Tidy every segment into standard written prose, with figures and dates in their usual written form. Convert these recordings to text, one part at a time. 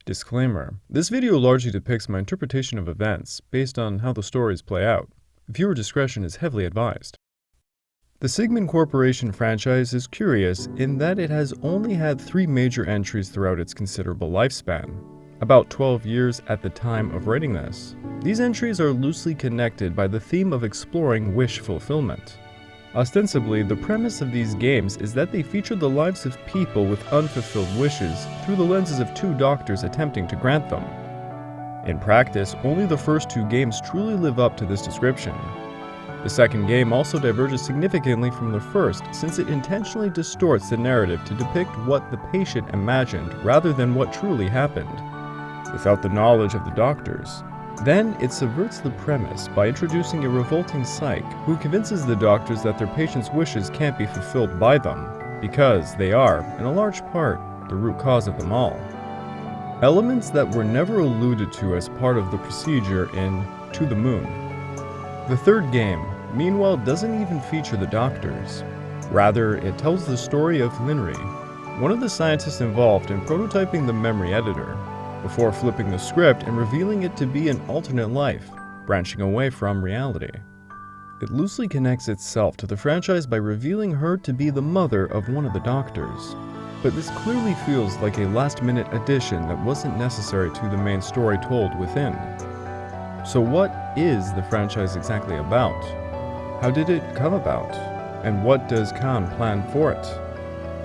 Disclaimer: this video largely depicts my interpretation of events based on how the stories play out. Viewer discretion is heavily advised. The Sigmund Corporation franchise is curious in that it has only had 3 major entries throughout its considerable lifespan, about 12 years at the time of writing this. These entries are loosely connected by the theme of exploring wish fulfillment. Ostensibly, the premise of these games is that they feature the lives of people with unfulfilled wishes through the lenses of 2 doctors attempting to grant them. In practice, only the first 2 games truly live up to this description. The second game also diverges significantly from the first, since it intentionally distorts the narrative to depict what the patient imagined rather than what truly happened, without the knowledge of the doctors. Then it subverts the premise by introducing a revolting psych who convinces the doctors that their patients' wishes can't be fulfilled by them, because they are, in a large part, the root cause of them all. Elements that were never alluded to as part of the procedure in To the Moon. The third game, meanwhile, doesn't even feature the doctors. Rather, it tells the story of Linry, one of the scientists involved in prototyping the memory editor, before flipping the script and revealing it to be an alternate life, branching away from reality. It loosely connects itself to the franchise by revealing her to be the mother of one of the doctors. But this clearly feels like a last-minute addition that wasn't necessary to the main story told within. So what is the franchise exactly about? How did it come about? And what does Khan plan for it?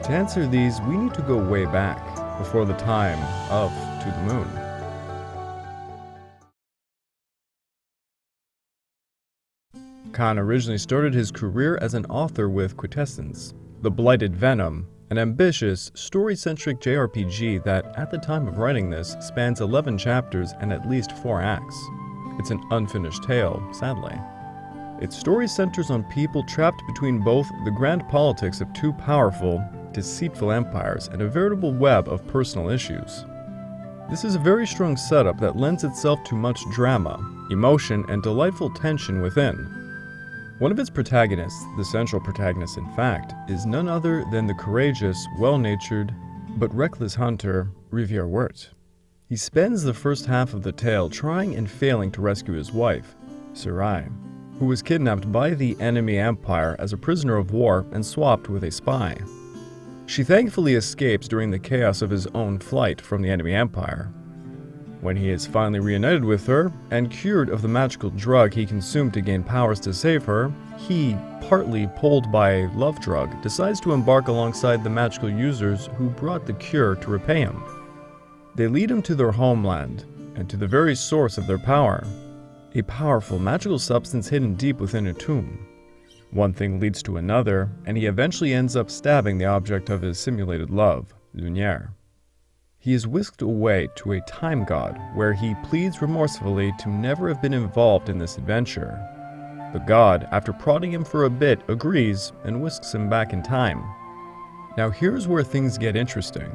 To answer these, we need to go way back, before the time of To the Moon. Khan originally started his career as an author with Quintessence, The Blighted Venom, an ambitious, story-centric JRPG that, at the time of writing this, spans 11 chapters and at least 4 acts. It's an unfinished tale, sadly. Its story centers on people trapped between both the grand politics of 2 powerful, deceitful empires and a veritable web of personal issues. This is a very strong setup that lends itself to much drama, emotion, and delightful tension within. One of its protagonists, the central protagonist in fact, is none other than the courageous, well-natured, but reckless hunter, Riviere Wirt. He spends the first half of the tale trying and failing to rescue his wife, Sarai, who was kidnapped by the enemy empire as a prisoner of war and swapped with a spy. She thankfully escapes during the chaos of his own flight from the enemy empire. When he is finally reunited with her, and cured of the magical drug he consumed to gain powers to save her, he, partly pulled by a love drug, decides to embark alongside the magical users who brought the cure to repay him. They lead him to their homeland, and to the very source of their power, a powerful magical substance hidden deep within a tomb. One thing leads to another, and he eventually ends up stabbing the object of his simulated love, Lumiere. He is whisked away to a time god, where he pleads remorsefully to never have been involved in this adventure. The god, after prodding him for a bit, agrees and whisks him back in time. Now here's where things get interesting.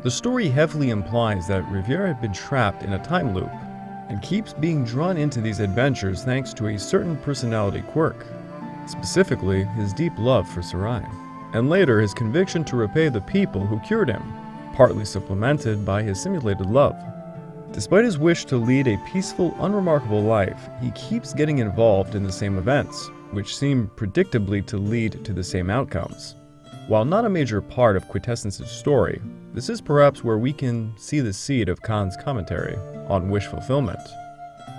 The story heavily implies that Riviere had been trapped in a time loop, and keeps being drawn into these adventures thanks to a certain personality quirk. Specifically, his deep love for Sarai, and later his conviction to repay the people who cured him, partly supplemented by his simulated love. Despite his wish to lead a peaceful, unremarkable life, he keeps getting involved in the same events, which seem predictably to lead to the same outcomes. While not a major part of Quintessence's story, this is perhaps where we can see the seed of Khan's commentary on wish fulfillment.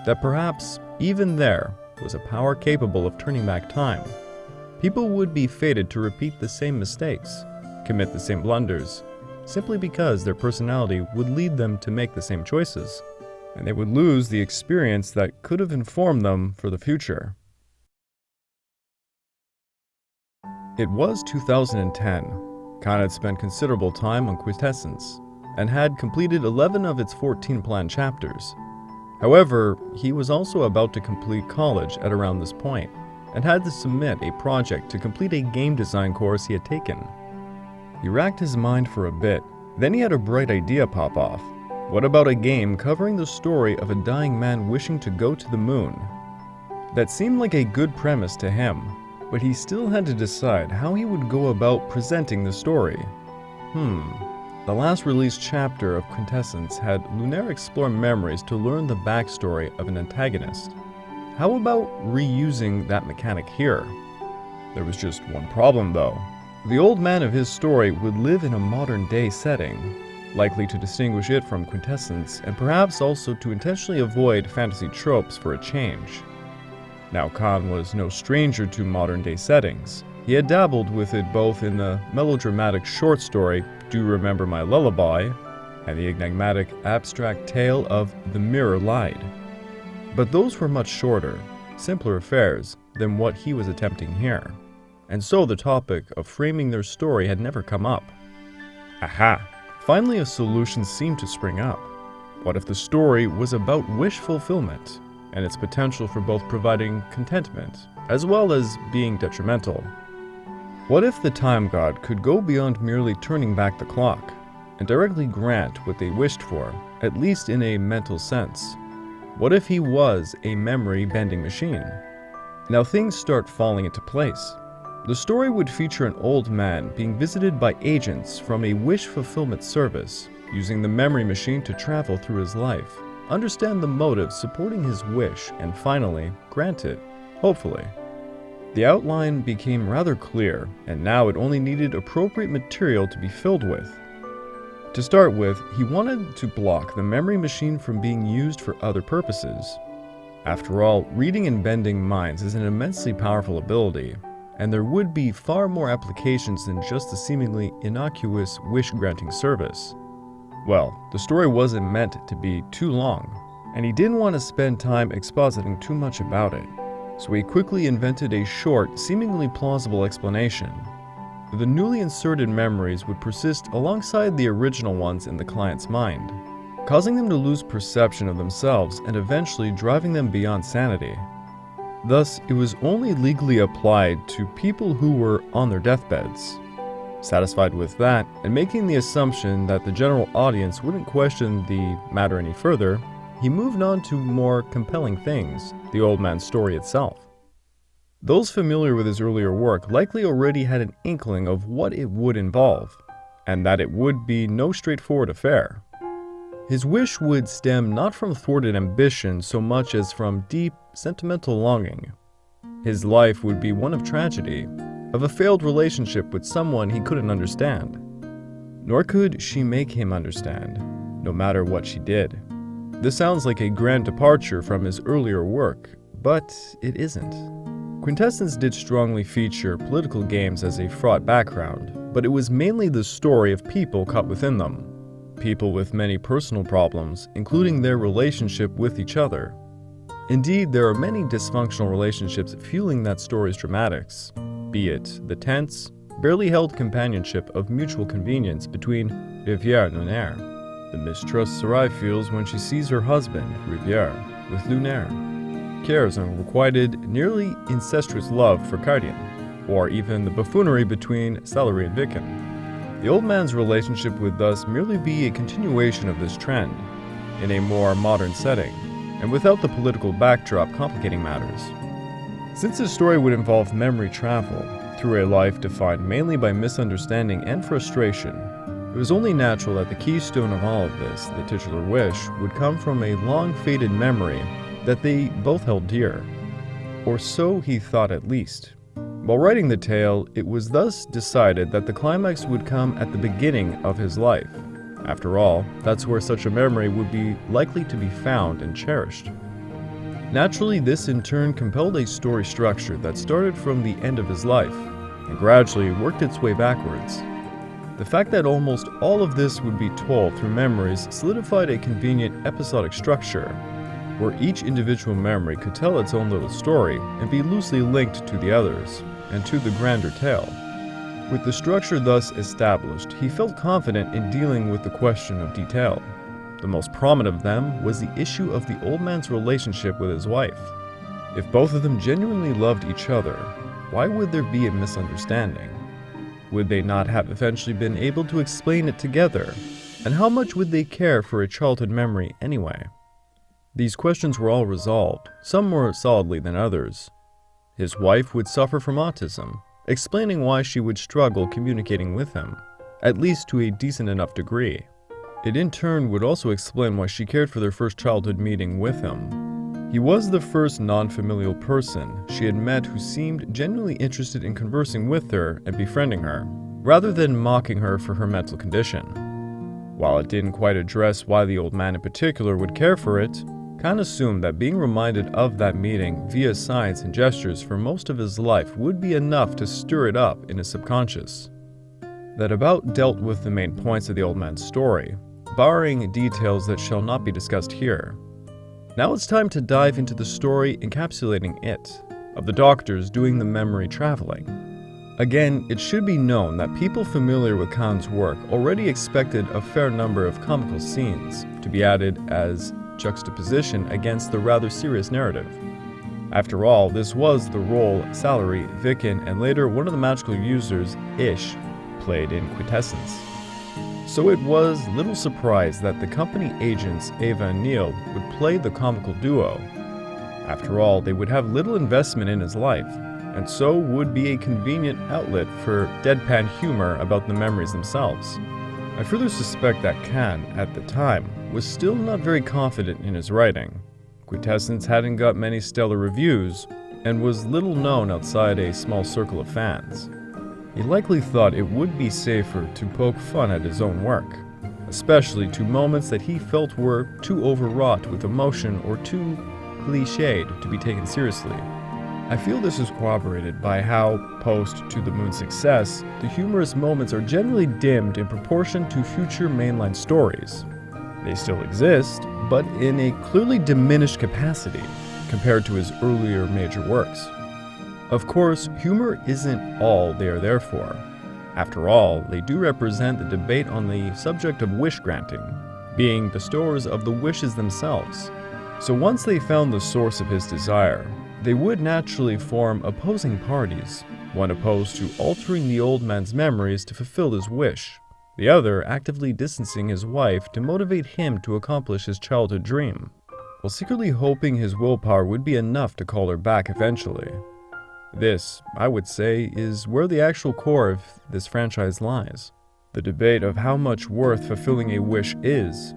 That perhaps, even there, was a power capable of turning back time. People would be fated to repeat the same mistakes, commit the same blunders, simply because their personality would lead them to make the same choices, and they would lose the experience that could have informed them for the future. It was 2010. Khan had spent considerable time on Quintessence, and had completed 11 of its 14 planned chapters. However, he was also about to complete college at around this point, and had to submit a project to complete a game design course he had taken. He racked his mind for a bit, then he had a bright idea pop off. What about a game covering the story of a dying man wishing to go to the moon? That seemed like a good premise to him, but he still had to decide how he would go about presenting the story. The last released chapter of Quintessence had Lunaire explore memories to learn the backstory of an antagonist. How about reusing that mechanic here? There was just one problem though. The old man of his story would live in a modern-day setting, likely to distinguish it from Quintessence and perhaps also to intentionally avoid fantasy tropes for a change. Now Khan was no stranger to modern-day settings. He had dabbled with it both in the melodramatic short story Do You Remember My Lullaby and the enigmatic abstract tale of The Mirror Lied. But those were much shorter, simpler affairs than what he was attempting here, and so the topic of framing their story had never come up. Aha! Finally a solution seemed to spring up. What if the story was about wish fulfillment and its potential for both providing contentment as well as being detrimental? What if the time god could go beyond merely turning back the clock and directly grant what they wished for, at least in a mental sense? What if he was a memory-bending machine? Now things start falling into place. The story would feature an old man being visited by agents from a wish fulfillment service, using the memory machine to travel through his life, understand the motives supporting his wish, and finally grant it, hopefully. The outline became rather clear, and now it only needed appropriate material to be filled with. To start with, he wanted to block the memory machine from being used for other purposes. After all, reading and bending minds is an immensely powerful ability, and there would be far more applications than just the seemingly innocuous wish-granting service. Well, the story wasn't meant to be too long, and he didn't want to spend time expositing too much about it, so he quickly invented a short, seemingly plausible explanation. The newly inserted memories would persist alongside the original ones in the client's mind, causing them to lose perception of themselves and eventually driving them beyond sanity. Thus, it was only legally applied to people who were on their deathbeds. Satisfied with that, and making the assumption that the general audience wouldn't question the matter any further, he moved on to more compelling things, the old man's story itself. Those familiar with his earlier work likely already had an inkling of what it would involve, and that it would be no straightforward affair. His wish would stem not from thwarted ambition so much as from deep, sentimental longing. His life would be one of tragedy, of a failed relationship with someone he couldn't understand. Nor could she make him understand, no matter what she did. This sounds like a grand departure from his earlier work, but it isn't. Quintessence did strongly feature political games as a fraught background, but it was mainly the story of people caught within them. People with many personal problems, including their relationship with each other. Indeed, there are many dysfunctional relationships fueling that story's dramatics, be it the tense, barely held companionship of mutual convenience between Rivière and Lunaire, the mistrust Sarai feels when she sees her husband, Rivière, with Lunaire, Kier's unrequited, nearly incestuous love for Cardian, or even the buffoonery between Salary and Vicken. The old man's relationship would thus merely be a continuation of this trend, in a more modern setting, and without the political backdrop complicating matters. Since his story would involve memory travel, through a life defined mainly by misunderstanding and frustration, it was only natural that the keystone of all of this, the titular wish, would come from a long-faded memory that they both held dear. Or so he thought at least. While writing the tale, it was thus decided that the climax would come at the beginning of his life. After all, that's where such a memory would be likely to be found and cherished. Naturally, this in turn compelled a story structure that started from the end of his life, and gradually worked its way backwards. The fact that almost all of this would be told through memories solidified a convenient episodic structure, where each individual memory could tell its own little story and be loosely linked to the others, and to the grander tale. With the structure thus established, he felt confident in dealing with the question of detail. The most prominent of them was the issue of the old man's relationship with his wife. If both of them genuinely loved each other, why would there be a misunderstanding? Would they not have eventually been able to explain it together? And how much would they care for a childhood memory anyway? These questions were all resolved, some more solidly than others. His wife would suffer from autism, explaining why she would struggle communicating with him, at least to a decent enough degree. It in turn would also explain why she cared for their first childhood meeting with him. He was the first non-familial person she had met who seemed genuinely interested in conversing with her and befriending her, rather than mocking her for her mental condition. While it didn't quite address why the old man in particular would care for it, Khan assumed that being reminded of that meeting via signs and gestures for most of his life would be enough to stir it up in his subconscious. That about dealt with the main points of the old man's story, barring details that shall not be discussed here. Now it's time to dive into the story encapsulating it, of the doctors doing the memory traveling. Again, it should be known that people familiar with Khan's work already expected a fair number of comical scenes to be added as juxtaposition against the rather serious narrative. After all, this was the role Salary, Vicken, and later one of the magical users, Ish, played in Quintessence. So it was little surprise that the company agents Ava and Neil would play the comical duo. After all, they would have little investment in his life, and so would be a convenient outlet for deadpan humor about the memories themselves. I further suspect that Khan, at the time, was still not very confident in his writing. Quintessence hadn't got many stellar reviews, and was little known outside a small circle of fans. He likely thought it would be safer to poke fun at his own work, especially to moments that he felt were too overwrought with emotion or too cliched to be taken seriously. I feel this is corroborated by how, post To the Moon's success, the humorous moments are generally dimmed in proportion to future mainline stories. They still exist, but in a clearly diminished capacity compared to his earlier major works. Of course, humor isn't all they are there for. After all, they do represent the debate on the subject of wish granting, being bestowers of the wishes themselves. So once they found the source of his desire, they would naturally form opposing parties, one opposed to altering the old man's memories to fulfill his wish, the other actively distancing his wife to motivate him to accomplish his childhood dream, while secretly hoping his willpower would be enough to call her back eventually. This, I would say, is where the actual core of this franchise lies. The debate of how much worth fulfilling a wish is.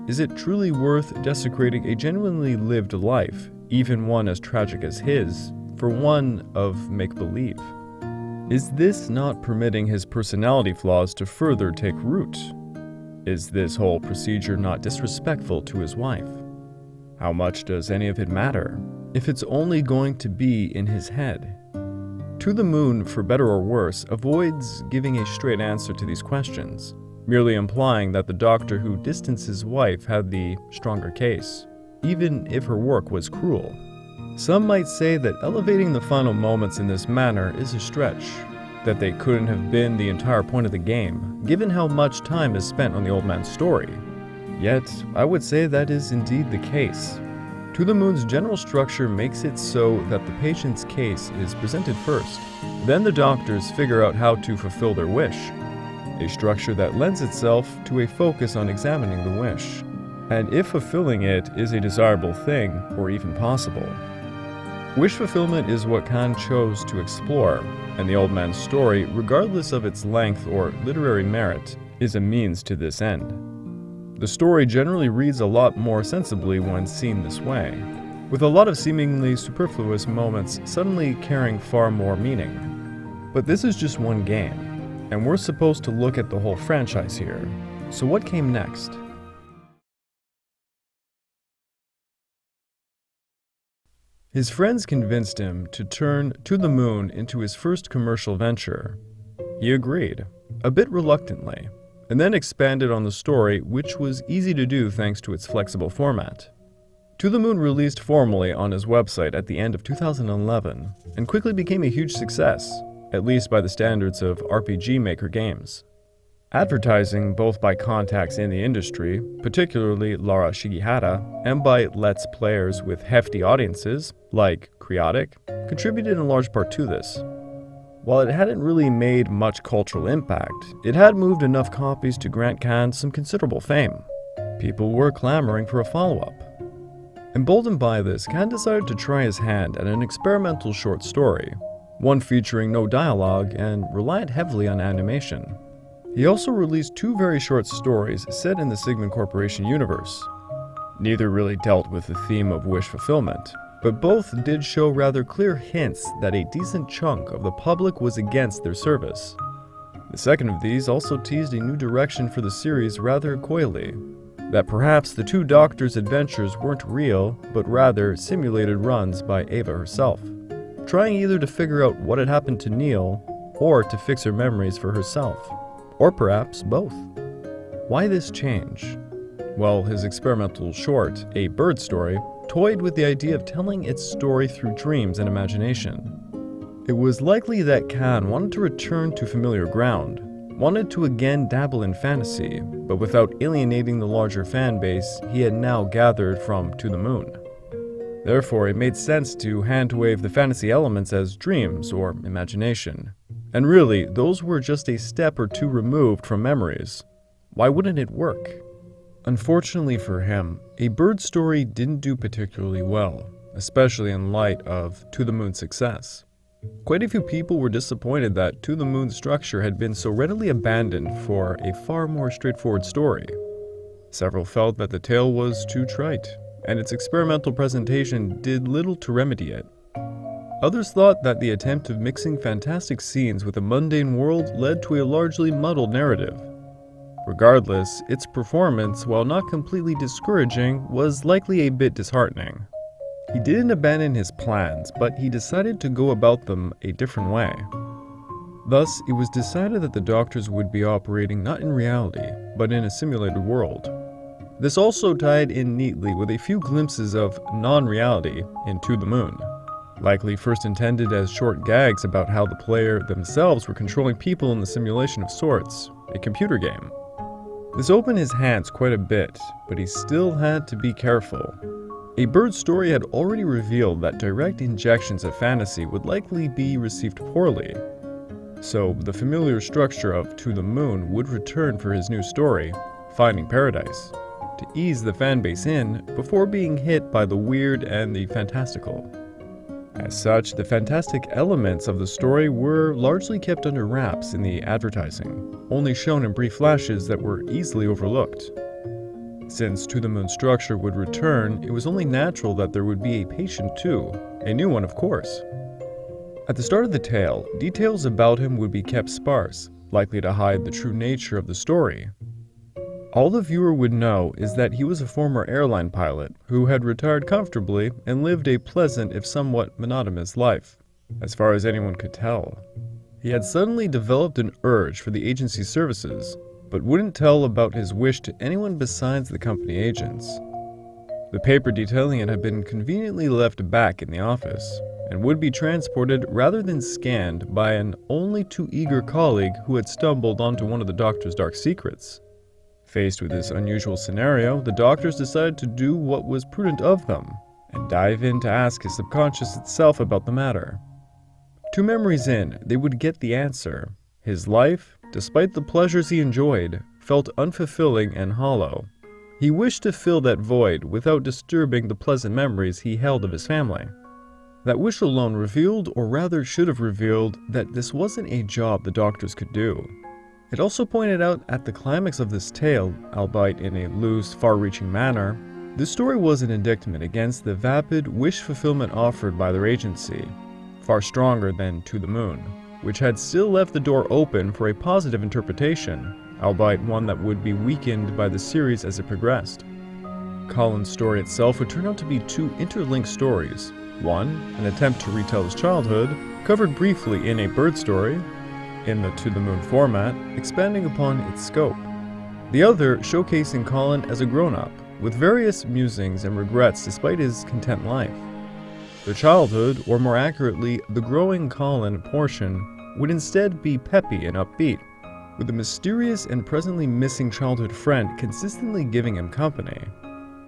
Is it truly worth desecrating a genuinely lived life, even one as tragic as his, for one of make-believe? Is this not permitting his personality flaws to further take root? Is this whole procedure not disrespectful to his wife? How much does any of it matter, if it's only going to be in his head? To the Moon, for better or worse, avoids giving a straight answer to these questions, merely implying that the doctor who distanced his wife had the stronger case, even if her work was cruel. Some might say that elevating the final moments in this manner is a stretch, that they couldn't have been the entire point of the game, given how much time is spent on the old man's story. Yet, I would say that is indeed the case. To the Moon's general structure makes it so that the patient's case is presented first, then the doctors figure out how to fulfill their wish, a structure that lends itself to a focus on examining the wish, and if fulfilling it is a desirable thing or even possible. Wish fulfillment is what Khan chose to explore, and the old man's story, regardless of its length or literary merit, is a means to this end. The story generally reads a lot more sensibly when seen this way, with a lot of seemingly superfluous moments suddenly carrying far more meaning. But this is just one game, and we're supposed to look at the whole franchise here. So what came next? His friends convinced him to turn To the Moon into his first commercial venture. He agreed, a bit reluctantly, and then expanded on the story, which was easy to do thanks to its flexible format. To the Moon released formally on his website at the end of 2011, and quickly became a huge success, at least by the standards of RPG Maker games. Advertising, both by contacts in the industry, particularly Lara Shigihara, and by Let's Players with hefty audiences, like Creotic, contributed in large part to this. While it hadn't really made much cultural impact, it had moved enough copies to grant Khan some considerable fame. People were clamoring for a follow-up. Emboldened by this, Khan decided to try his hand at an experimental short story, one featuring no dialogue and relied heavily on animation. He also released 2 very short stories set in the Sigmund Corporation universe. Neither really dealt with the theme of wish fulfillment, but both did show rather clear hints that a decent chunk of the public was against their service. The second of these also teased a new direction for the series rather coyly, that perhaps the 2 doctors' adventures weren't real, but rather simulated runs by Ava herself, trying either to figure out what had happened to Neil, or to fix her memories for herself, or perhaps both. Why this change? Well, his experimental short, A Bird Story, toyed with the idea of telling its story through dreams and imagination. It was likely that Khan wanted to return to familiar ground, wanted to again dabble in fantasy, but without alienating the larger fan base he had now gathered from To the Moon. Therefore, it made sense to hand-wave the fantasy elements as dreams or imagination. And really, those were just a step or 2 removed from memories. Why wouldn't it work? Unfortunately for him, A Bird Story didn't do particularly well, especially in light of To the Moon's success. Quite a few people were disappointed that To the Moon's structure had been so readily abandoned for a far more straightforward story. Several felt that the tale was too trite, and its experimental presentation did little to remedy it. Others thought that the attempt of mixing fantastic scenes with a mundane world led to a largely muddled narrative. Regardless, its performance, while not completely discouraging, was likely a bit disheartening. He didn't abandon his plans, but he decided to go about them a different way. Thus, it was decided that the doctors would be operating not in reality, but in a simulated world. This also tied in neatly with a few glimpses of non-reality in To the Moon, likely first intended as short gags about how the player themselves were controlling people in the simulation of sorts, a computer game. This opened his hands quite a bit, but he still had to be careful. A Bird Story had already revealed that direct injections of fantasy would likely be received poorly. So, the familiar structure of To the Moon would return for his new story, Finding Paradise, to ease the fanbase in before being hit by the weird and the fantastical. As such, the fantastic elements of the story were largely kept under wraps in the advertising, only shown in brief flashes that were easily overlooked. Since To the Moon's structure would return, it was only natural that there would be a patient too, a new one of course. At the start of the tale, details about him would be kept sparse, likely to hide the true nature of the story. All the viewer would know is that he was a former airline pilot who had retired comfortably and lived a pleasant if somewhat monotonous life, as far as anyone could tell. He had suddenly developed an urge for the agency's services, but wouldn't tell about his wish to anyone besides the company agents. The paper detailing it had been conveniently left back in the office, and would be transported rather than scanned by an only too eager colleague who had stumbled onto one of the doctor's dark secrets. Faced with this unusual scenario, the doctors decided to do what was prudent of them, and dive in to ask his subconscious itself about the matter. 2 memories in, they would get the answer. His life, despite the pleasures he enjoyed, felt unfulfilling and hollow. He wished to fill that void without disturbing the pleasant memories he held of his family. That wish alone revealed, or rather should have revealed, that this wasn't a job the doctors could do. It also pointed out at the climax of this tale, albeit in a loose, far-reaching manner, this story was an indictment against the vapid wish fulfillment offered by their agency, far stronger than To the Moon, which had still left the door open for a positive interpretation, albeit one that would be weakened by the series as it progressed. Colin's story itself would turn out to be 2 interlinked stories. One, an attempt to retell his childhood, covered briefly in A Bird Story, in the To the Moon format, expanding upon its scope. The other showcasing Colin as a grown-up, with various musings and regrets despite his content life. The childhood, or more accurately, the growing Colin portion, would instead be peppy and upbeat, with a mysterious and presently missing childhood friend consistently giving him company,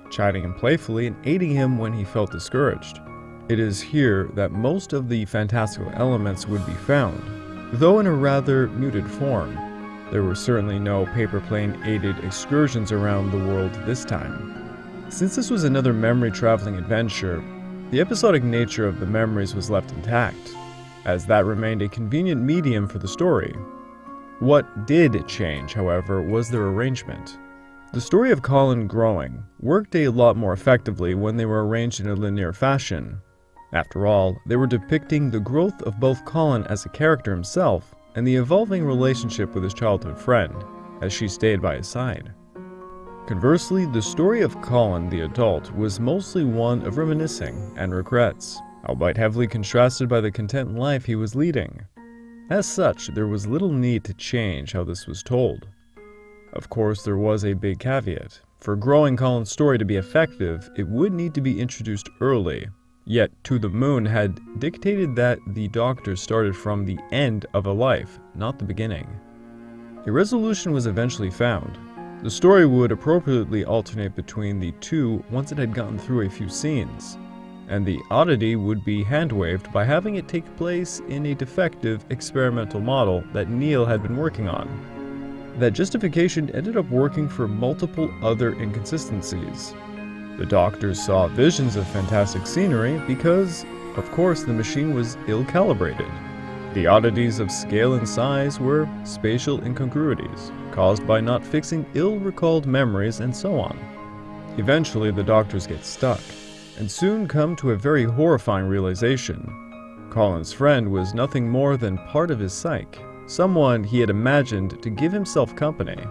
chiding him playfully and aiding him when he felt discouraged. It is here that most of the fantastical elements would be found, though in a rather muted form. There were certainly no paper plane-aided excursions around the world this time. Since this was another memory-traveling adventure, the episodic nature of the memories was left intact, as that remained a convenient medium for the story. What did change, however, was their arrangement. The story of Colin growing worked a lot more effectively when they were arranged in a linear fashion. After all, they were depicting the growth of both Colin as a character himself and the evolving relationship with his childhood friend, as she stayed by his side. Conversely, the story of Colin the adult was mostly one of reminiscing and regrets, albeit heavily contrasted by the content life he was leading. As such, there was little need to change how this was told. Of course, there was a big caveat. For growing Colin's story to be effective, it would need to be introduced early. Yet, To the Moon had dictated that the Doctor started from the end of a life, not the beginning. A resolution was eventually found. The story would appropriately alternate between the two once it had gotten through a few scenes, and the oddity would be hand-waved by having it take place in a defective experimental model that Neil had been working on. That justification ended up working for multiple other inconsistencies. The Doctors saw visions of fantastic scenery because, of course, the machine was ill-calibrated. The oddities of scale and size were spatial incongruities, caused by not fixing ill-recalled memories and so on. Eventually, the Doctors get stuck, and soon come to a very horrifying realization. Colin's friend was nothing more than part of his psyche, someone he had imagined to give himself company.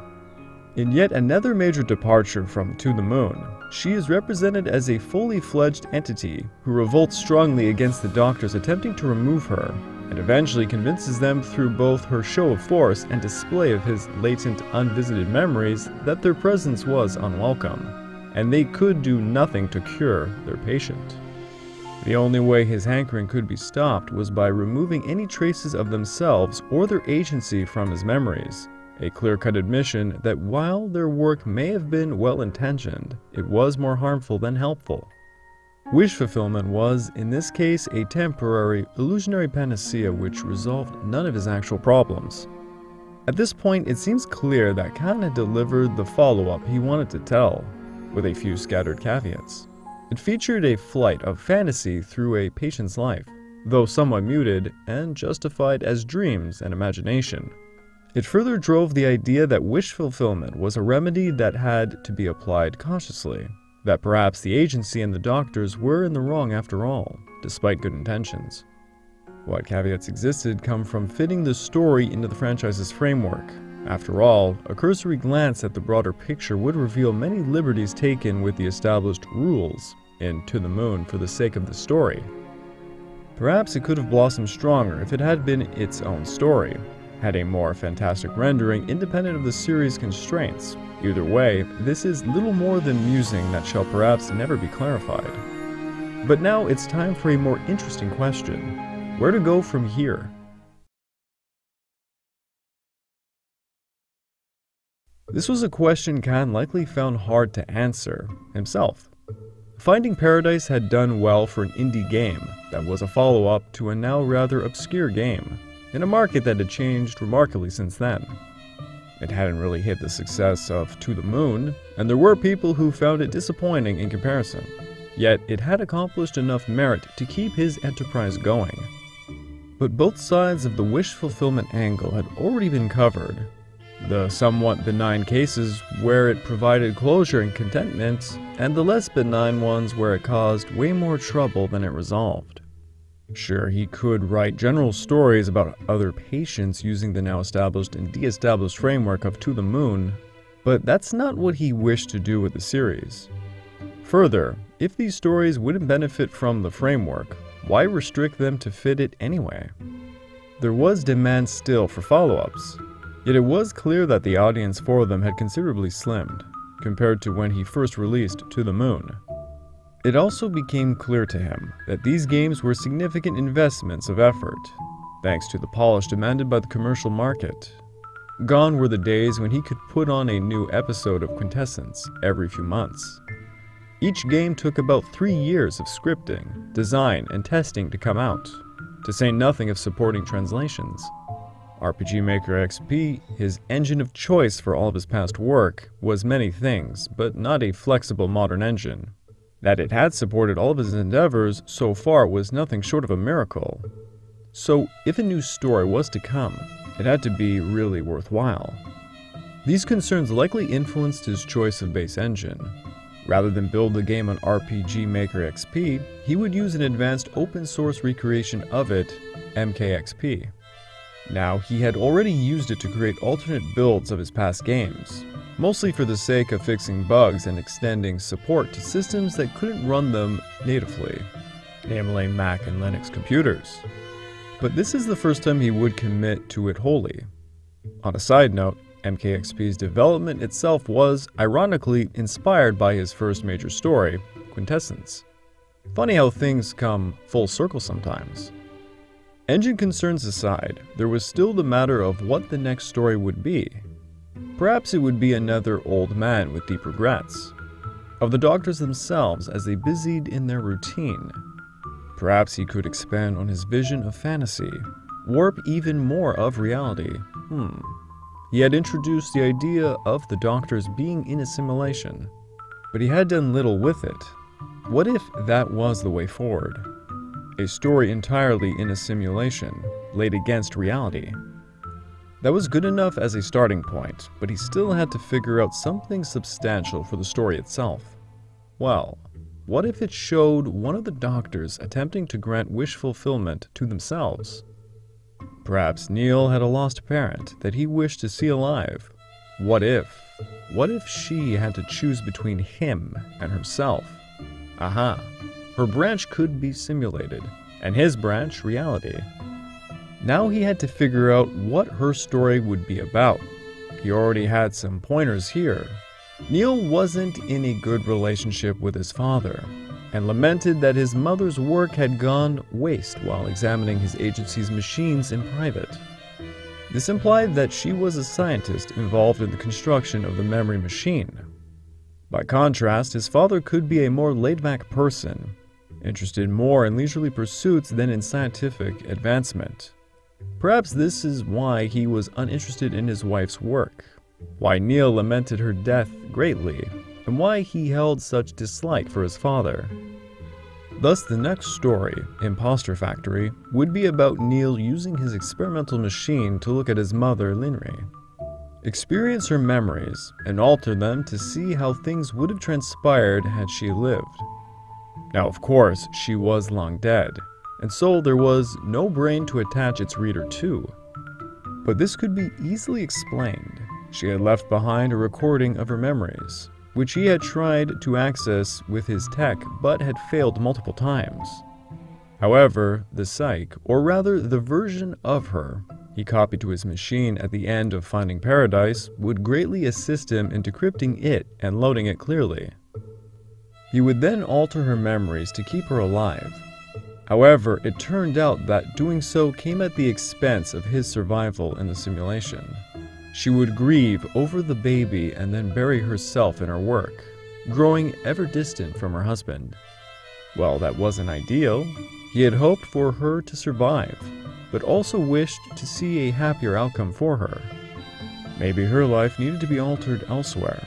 In yet another major departure from To the Moon, she is represented as a fully fledged entity who revolts strongly against the Doctors attempting to remove her, and eventually convinces them through both her show of force and display of his latent, unvisited memories that their presence was unwelcome, and they could do nothing to cure their patient. The only way his hankering could be stopped was by removing any traces of themselves or their agency from his memories, a clear-cut admission that while their work may have been well-intentioned, it was more harmful than helpful. Wish fulfillment was, in this case, a temporary, illusionary panacea which resolved none of his actual problems. At this point, it seems clear that Khan had delivered the follow-up he wanted to tell, with a few scattered caveats. It featured a flight of fantasy through a patient's life, though somewhat muted and justified as dreams and imagination. It further drove the idea that wish fulfillment was a remedy that had to be applied cautiously, that perhaps the agency and the Doctors were in the wrong after all, despite good intentions. What caveats existed come from fitting the story into the franchise's framework. After all, a cursory glance at the broader picture would reveal many liberties taken with the established rules in To the Moon for the sake of the story. Perhaps it could have blossomed stronger if it had been its own story, had a more fantastic rendering independent of the series' constraints. Either way, this is little more than musing that shall perhaps never be clarified. But now it's time for a more interesting question. Where to go from here? This was a question Khan likely found hard to answer himself. Finding Paradise had done well for an indie game that was a follow-up to a now rather obscure game, in a market that had changed remarkably since then. It hadn't really hit the success of To the Moon, and there were people who found it disappointing in comparison. Yet it had accomplished enough merit to keep his enterprise going. But both sides of the wish fulfillment angle had already been covered. The somewhat benign cases where it provided closure and contentment, and the less benign ones where it caused way more trouble than it resolved. Sure, he could write general stories about other patients using the now established and de-established framework of To the Moon, but that's not what he wished to do with the series. Further, if these stories wouldn't benefit from the framework, why restrict them to fit it anyway? There was demand still for follow-ups, yet it was clear that the audience for them had considerably slimmed, compared to when he first released To the Moon. It also became clear to him that these games were significant investments of effort, thanks to the polish demanded by the commercial market. Gone were the days when he could put on a new episode of Quintessence every few months. Each game took about 3 years of scripting, design, and testing to come out, to say nothing of supporting translations. RPG Maker XP, his engine of choice for all of his past work, was many things, but not a flexible modern engine. That it had supported all of his endeavors so far was nothing short of a miracle. So, if a new story was to come, It had to be really worthwhile. These concerns likely influenced his choice of base engine. Rather than build the game on RPG Maker XP, he would use an advanced open-source recreation of it, MKXP. Now, he had already used it to create alternate builds of his past games, mostly for the sake of fixing bugs and extending support to systems that couldn't run them natively, namely Mac and Linux computers. But this is the first time he would commit to it wholly. On a side note, MKXP's development itself was, ironically, inspired by his first major story, Quintessence. Funny how things come full circle sometimes. Engine concerns aside, there was still the matter of what the next story would be. Perhaps it would be another old man with deep regrets. Of the doctors themselves as they busied in their routine. Perhaps he could expand on his vision of fantasy, warp even more of reality. He had introduced the idea of the doctors being in a simulation, but he had done little with it. What if that was the way forward? A story entirely in a simulation, laid against reality. That was good enough as a starting point, but he still had to figure out something substantial for the story itself. Well, what if it showed one of the doctors attempting to grant wish fulfillment to themselves? Perhaps Neil had a lost parent that he wished to see alive. What if she had to choose between him and herself? Aha, her branch could be simulated, and his branch reality. Now he had to figure out what her story would be about. He already had some pointers here. Neil wasn't in a good relationship with his father, and lamented that his mother's work had gone waste while examining his agency's machines in private. This implied that she was a scientist involved in the construction of the memory machine. By contrast, his father could be a more laid-back person, interested more in leisurely pursuits than in scientific advancement. Perhaps this is why he was uninterested in his wife's work, why Neil lamented her death greatly, and why he held such dislike for his father. Thus, the next story, Imposter Factory, would be about Neil using his experimental machine to look at his mother, Linry, experience her memories, and alter them to see how things would have transpired had she lived. Now, of course, she was long dead, and so there was no brain to attach its reader to. But this could be easily explained. She had left behind a recording of her memories, which he had tried to access with his tech but had failed multiple times. However, the psych, or rather the version of her, he copied to his machine at the end of Finding Paradise, would greatly assist him in decrypting it and loading it clearly. He would then alter her memories to keep her alive. However, it turned out that doing so came at the expense of his survival in the simulation. She would grieve over the baby and then bury herself in her work, growing ever distant from her husband. Well, that wasn't ideal. He had hoped for her to survive, but also wished to see a happier outcome for her. Maybe her life needed to be altered elsewhere.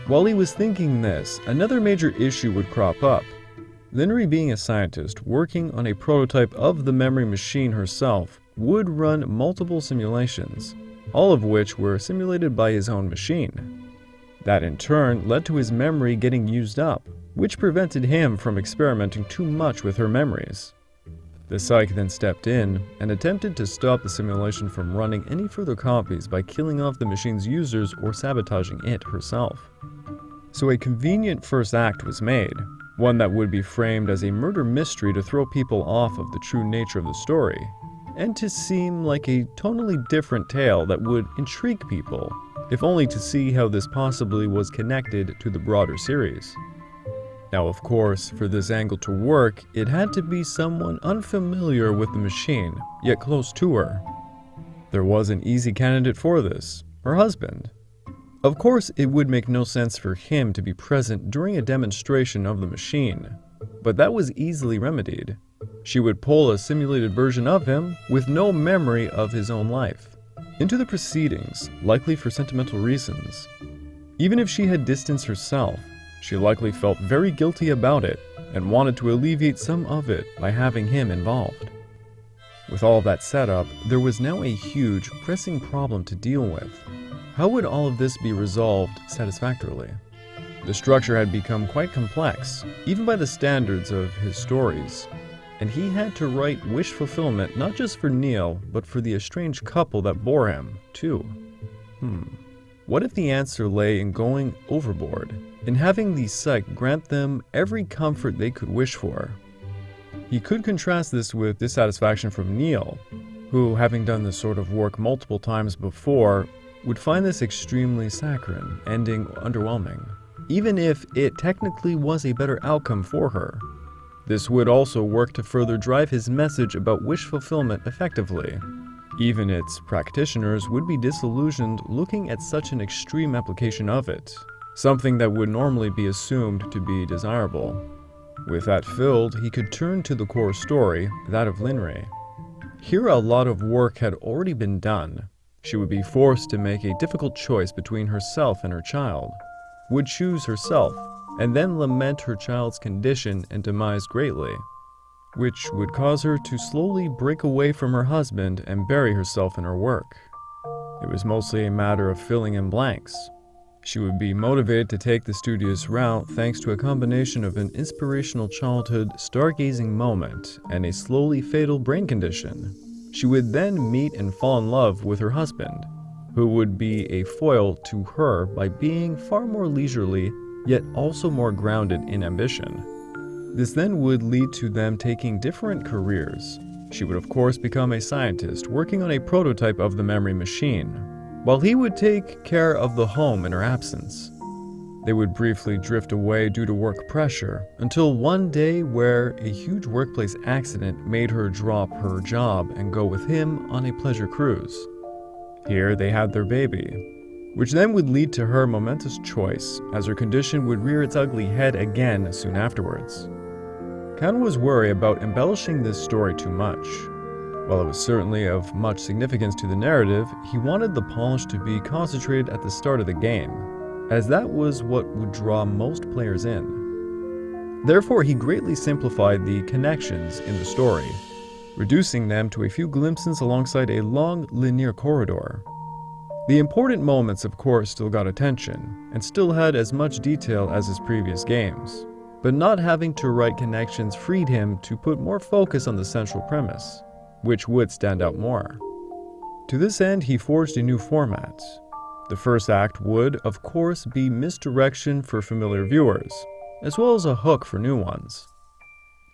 While he was thinking this, another major issue would crop up. Linry, being a scientist working on a prototype of the memory machine herself, would run multiple simulations, all of which were simulated by his own machine. That in turn led to his memory getting used up, which prevented him from experimenting too much with her memories. The psych then stepped in and attempted to stop the simulation from running any further copies by killing off the machine's users or sabotaging it herself. So a convenient first act was made, one that would be framed as a murder mystery to throw people off of the true nature of the story, and to seem like a tonally different tale that would intrigue people, if only to see how this possibly was connected to the broader series. Now, of course, for this angle to work, it had to be someone unfamiliar with the machine, yet close to her. There was an easy candidate for this, her husband. Of course, it would make no sense for him to be present during a demonstration of the machine, but that was easily remedied. She would pull a simulated version of him with no memory of his own life into the proceedings, likely for sentimental reasons. Even if she had distanced herself, she likely felt very guilty about it and wanted to alleviate some of it by having him involved. With all that set up, there was now a huge, pressing problem to deal with. How would all of this be resolved satisfactorily? The structure had become quite complex, even by the standards of his stories, and he had to write wish fulfillment not just for Neil, but for the estranged couple that bore him, too. What if the answer lay in going overboard, in having the psych grant them every comfort they could wish for? He could contrast this with dissatisfaction from Neil, who, having done this sort of work multiple times before, would find this extremely saccharine, ending underwhelming, even if it technically was a better outcome for her. This would also work to further drive his message about wish fulfillment effectively. Even its practitioners would be disillusioned looking at such an extreme application of it, something that would normally be assumed to be desirable. With that filled, he could turn to the core story, that of Linri. Here a lot of work had already been done. She would be forced to make a difficult choice between herself and her child, would choose herself, and then lament her child's condition and demise greatly, which would cause her to slowly break away from her husband and bury herself in her work. It was mostly a matter of filling in blanks. She would be motivated to take the studious route thanks to a combination of an inspirational childhood stargazing moment and a slowly fatal brain condition. She would then meet and fall in love with her husband, who would be a foil to her by being far more leisurely, yet also more grounded in ambition. This then would lead to them taking different careers. She would of course become a scientist working on a prototype of the memory machine, while he would take care of the home in her absence. They would briefly drift away due to work pressure, until one day where a huge workplace accident made her drop her job and go with him on a pleasure cruise. Here they had their baby, which then would lead to her momentous choice, as her condition would rear its ugly head again soon afterwards. Khan was worried about embellishing this story too much. While it was certainly of much significance to the narrative, he wanted the polish to be concentrated at the start of the game, as that was what would draw most players in. Therefore, he greatly simplified the connections in the story, reducing them to a few glimpses alongside a long, linear corridor. The important moments, of course, still got attention, and still had as much detail as his previous games, but not having to write connections freed him to put more focus on the central premise, which would stand out more. To this end, he forged a new format. The first act would, of course, be misdirection for familiar viewers, as well as a hook for new ones.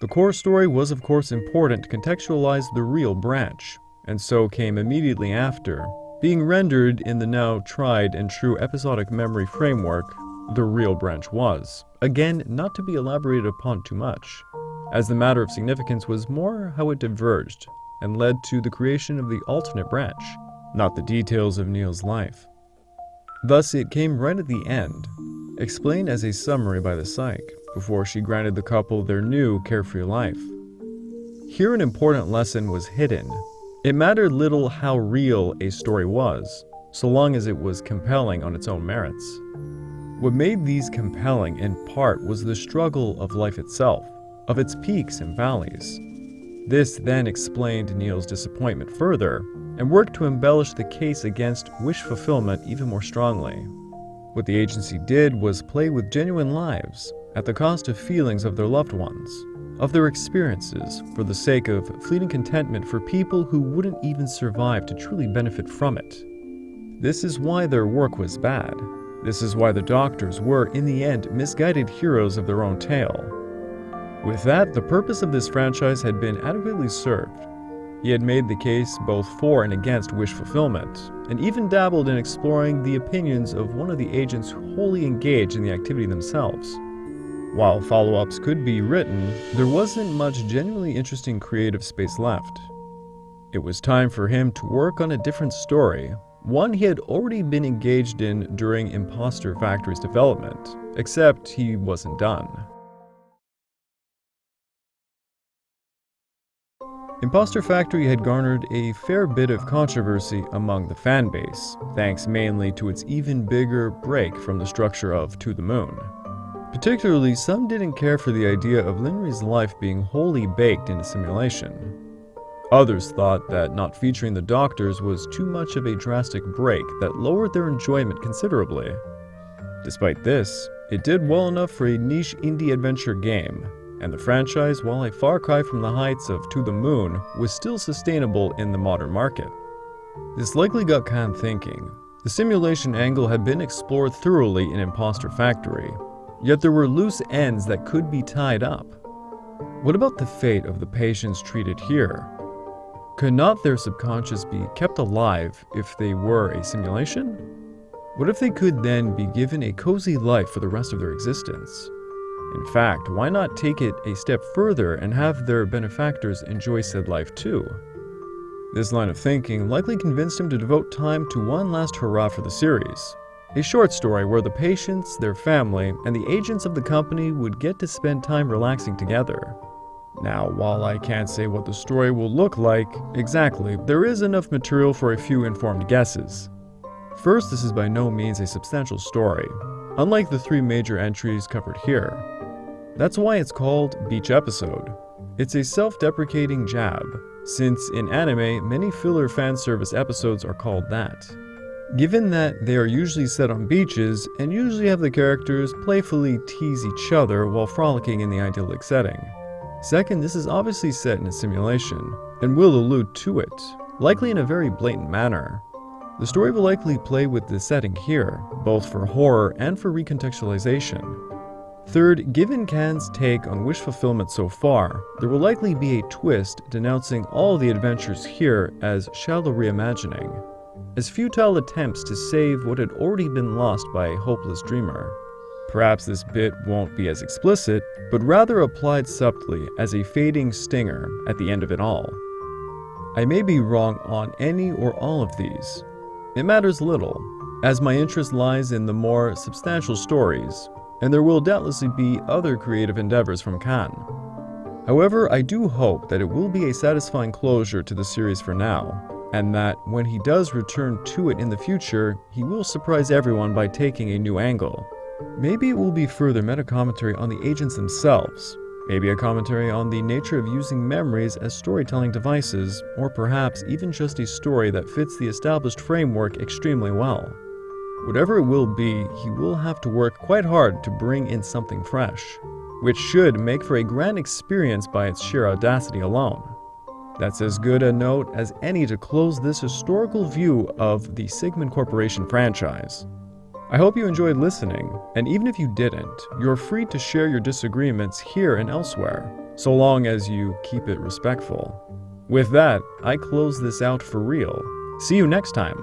The core story was of course important to contextualize the real branch, and so came immediately after, being rendered in the now tried and true episodic memory framework the real branch was, again not to be elaborated upon too much, as the matter of significance was more how it diverged and led to the creation of the alternate branch, not the details of Neil's life. Thus it came right at the end, explained as a summary by the psych, before she granted the couple their new carefree life. Here an important lesson was hidden. It mattered little how real a story was, so long as it was compelling on its own merits. What made these compelling in part was the struggle of life itself, of its peaks and valleys. This then explained Neil's disappointment further, and worked to embellish the case against wish fulfillment even more strongly. What the agency did was play with genuine lives, at the cost of feelings of their loved ones, of their experiences, for the sake of fleeting contentment for people who wouldn't even survive to truly benefit from it. This is why their work was bad. This is why the doctors were, in the end, misguided heroes of their own tale. With that, the purpose of this franchise had been adequately served. He had made the case both for and against wish fulfillment, and even dabbled in exploring the opinions of one of the agents wholly engaged in the activity themselves. While follow-ups could be written, there wasn't much genuinely interesting creative space left. It was time for him to work on a different story, one he had already been engaged in during Imposter Factory's development, except he wasn't done. Imposter Factory had garnered a fair bit of controversy among the fanbase, thanks mainly to its even bigger break from the structure of To the Moon. Particularly, some didn't care for the idea of Linri's life being wholly baked into simulation. Others thought that not featuring the doctors was too much of a drastic break that lowered their enjoyment considerably. Despite this, it did well enough for a niche indie adventure game, and the franchise, while a far cry from the heights of To the Moon, was still sustainable in the modern market. This likely got Khan thinking. The simulation angle had been explored thoroughly in Imposter Factory, yet there were loose ends that could be tied up. What about the fate of the patients treated here? Could not their subconscious be kept alive if they were a simulation? What if they could then be given a cozy life for the rest of their existence? In fact, why not take it a step further and have their benefactors enjoy said life too? This line of thinking likely convinced him to devote time to one last hurrah for the series, a short story where the patients, their family, and the agents of the company would get to spend time relaxing together. Now, while I can't say what the story will look like exactly, there is enough material for a few informed guesses. First, this is by no means a substantial story, unlike the 3 major entries covered here. That's why it's called Beach Episode. It's a self-deprecating jab, since in anime, many filler fan service episodes are called that. Given that they are usually set on beaches and usually have the characters playfully tease each other while frolicking in the idyllic setting. Second, this is obviously set in a simulation, and will allude to it, likely in a very blatant manner. The story will likely play with the setting here, both for horror and for recontextualization. Third, given Khan's take on wish fulfillment so far, there will likely be a twist denouncing all the adventures here as shallow reimagining, as futile attempts to save what had already been lost by a hopeless dreamer. Perhaps this bit won't be as explicit, but rather applied subtly as a fading stinger at the end of it all. I may be wrong on any or all of these. It matters little, as my interest lies in the more substantial stories, and there will doubtlessly be other creative endeavors from Khan. However, I do hope that it will be a satisfying closure to the series for now, and that when he does return to it in the future, he will surprise everyone by taking a new angle. Maybe it will be further meta-commentary on the agents themselves, maybe a commentary on the nature of using memories as storytelling devices, or perhaps even just a story that fits the established framework extremely well. Whatever it will be, he will have to work quite hard to bring in something fresh, which should make for a grand experience by its sheer audacity alone. That's as good a note as any to close this historical view of the Sigmund Corporation franchise. I hope you enjoyed listening, and even if you didn't, you're free to share your disagreements here and elsewhere, so long as you keep it respectful. With that, I close this out for real. See you next time.